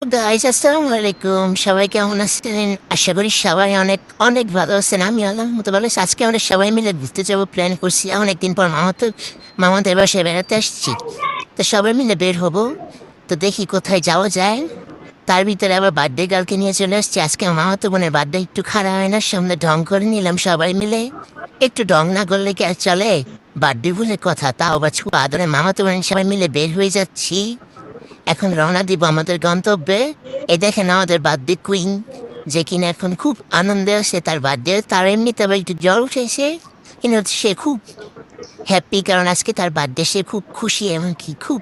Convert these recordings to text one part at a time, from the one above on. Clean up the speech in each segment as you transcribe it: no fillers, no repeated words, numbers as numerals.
Guys আসসালামু আলাইকুম, সবাই কেমন আছেন? আশা করি সবাই অনেক অনেক ভালো আছেন। আমি আলহামদুলিল্লাহ ভালো আছি। আজকে আমরা সবাই মিলে ঘুরতে যাবো প্ল্যান করছি। অনেকদিন পর মামাদের বাসায় বেড়াতে আসছি। তো সবাই মিলে বের হবো। তো দেখি কোথায় যাওয়া যায়। তার ভিতরে আবার বার্থডে গার্লকে নিয়ে চলে আসছি। আজকে মামাতো বোনের বার্থডে একটু খারাপ হয় না, সামনে ঢং করে নিলাম সবাই মিলে। একটু ঢং না করলে কি আর চলে? বার্থডে বলে কথা, তাও বা ছু আদরে মামাতো বোনের সবাই মিলে বের হয়ে যাচ্ছি। এখন রওনা দিব আমাদের গন্তব্যে। এই দেখেন আমাদের বার্থডে কুইন, যে কিনা এখন খুব আনন্দে আছে তার বার্থডে। তার এমনিতে আবার একটু জ্বর উঠেছে, কিন্তু সে খুব হ্যাপি, কারণ আজকে তার বার্থডে। সে খুব খুশি এবং কি খুব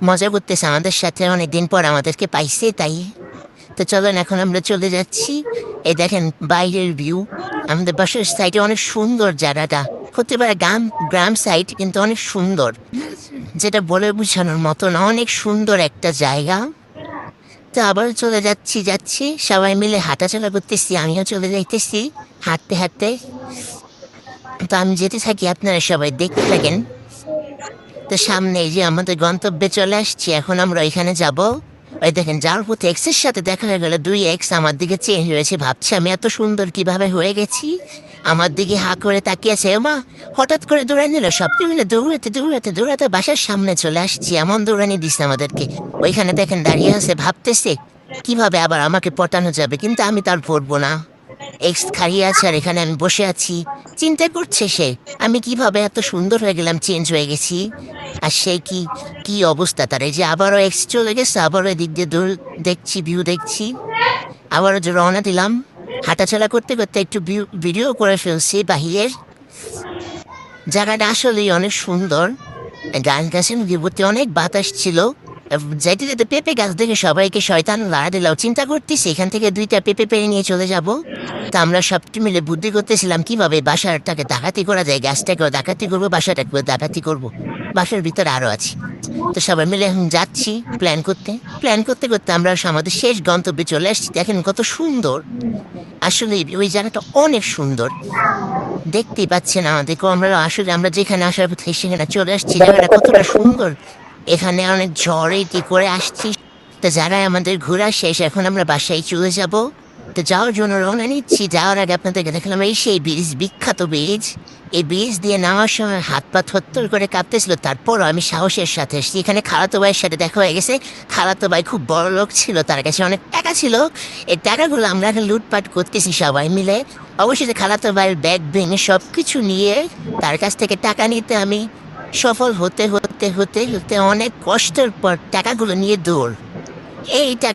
মজা করতেছে আমাদের সাথে, অনেকদিন পর আমাদেরকে পাইছে তাই। তো চলেন এখন আমরা চলে যাচ্ছি। এই দেখেন বাইরের ভিউ, আমাদের বাসার সাইডে অনেক সুন্দর জায়গাটা। হতে পারে গ্রাম গ্রাম সাইড, কিন্তু অনেক সুন্দর, যেটা বলে বোঝানোর মতো না। অনেক সুন্দর একটা জায়গা। তো আবার চলে যাচ্ছি সবাই মিলে হাঁটাচলা করতেছি, আমিও চলে যাইতেছি হাঁটতে হাঁটতে। তো আমি যেতে থাকি, আপনারা সবাই দেখতে থাকেন। তো সামনে এই যে আমাদের গন্তব্যে চলে আসছি, এখন আমরা এখানে যাব। ওই দেখেন যার পথে এক্সের সাথে দেখা হয়ে গেল, 2 এক্স আমার দিকে চেঞ্জ হয়েছে। ভাবছি আমি এত সুন্দর কিভাবে হয়ে গেছি। আমার দিকে হা করে তাকিয়েছে, মা হঠাৎ করে দৌড়াই নিল। সবটি মিলে দৌড়াতে দৌড়াতে দৌড়াতে বাসার সামনে চলে আসছি। এমন দৌড়ানি দিচ্ছে আমাদেরকে। ওইখানে দেখেন দাঁড়িয়ে আছে, ভাবতেছে কিভাবে আবার আমাকে পটানো যাবে, কিন্তু আমি তার পড়বো না। এক্স খাইয়ে আছে আর এখানে আমি বসে আছি। চিন্তা করছে সে আমি কিভাবে এত সুন্দর হয়ে গেলাম, চেঞ্জ হয়ে গেছি। আর সে কি কি অবস্থা তার, এই যে আবারও এক্স চলে গেছে, আবারও এদিক দিয়ে দূর দেখছি, ভিউ দেখছি। আবারও যে রওনা দিলাম, হাঁটাচলা করতে করতে একটু ভিডিও করে ফেলছি বাহিরের। জায়গাটা আসলেই অনেক সুন্দর। গান গাছের বিভূতি অনেক বাতাস ছিল। যাইতে যেতে পেঁপে গাছ দেখে সবাইকে শয়তান লাড়া দিলাম। চিন্তা করতেছি এখান থেকে 2টা পেঁপে পেরে নিয়ে চলে যাব। তা আমরা সবটি মিলে বুদ্ধি করতেছিলাম কিভাবে বাসাটাকে ডাকাতি করা যায়। গাছটাকেও ডাকাতি করবো, বাসাটাকেও ডাকাতি করবো। বাসার ভিতরে আরো আছি। তো সবাই মিলে এখন যাচ্ছি প্ল্যান করতে করতে আমরা আমাদের শেষ গন্তব্যে চলে আসছি। দেখেন কত সুন্দর। আসলে ওই জায়গাটা অনেক সুন্দর, দেখতেই পাচ্ছেন আমাদেরকে। আমরা যেখানে আসার পথে সেখানে চলে আসছি। জায়গাটা কতটা সুন্দর। এখানে অনেক ঝড়ে কি করে আসছি। তো যারা আমাদের ঘোরা শেষ, এখন আমরা বাসায় চলে যাব। তো যাওয়ার জন্য রওনা নিচ্ছি। যাওয়ার আগে আপনাদেরকে দেখলাম এই সেই ব্রিজ, বিখ্যাত ব্রিজ। এই ব্রিজ দিয়ে নামার সময় হাত পা থরথর করে কাঁপতেছিল। তারপরও আমি সাহসের সাথে এসেছি। এখানে খালাতো ভাইয়ের সাথে দেখা হয়ে গেছে। খালাতো ভাই খুব বড় লোক ছিল, তার কাছে অনেক টাকা ছিল। এই টাকাগুলো আমরা এখন লুটপাট করতেছি সবাই মিলে। অবশ্যই খালাতো ভাইয়ের ব্যাগ ভেঙে সব কিছু নিয়ে তার কাছ থেকে টাকা নিতে আমি সফল হতে হতে হতে হতে অনেক কষ্টের পর টাকাগুলো নিয়ে দৌড়। এই টাকা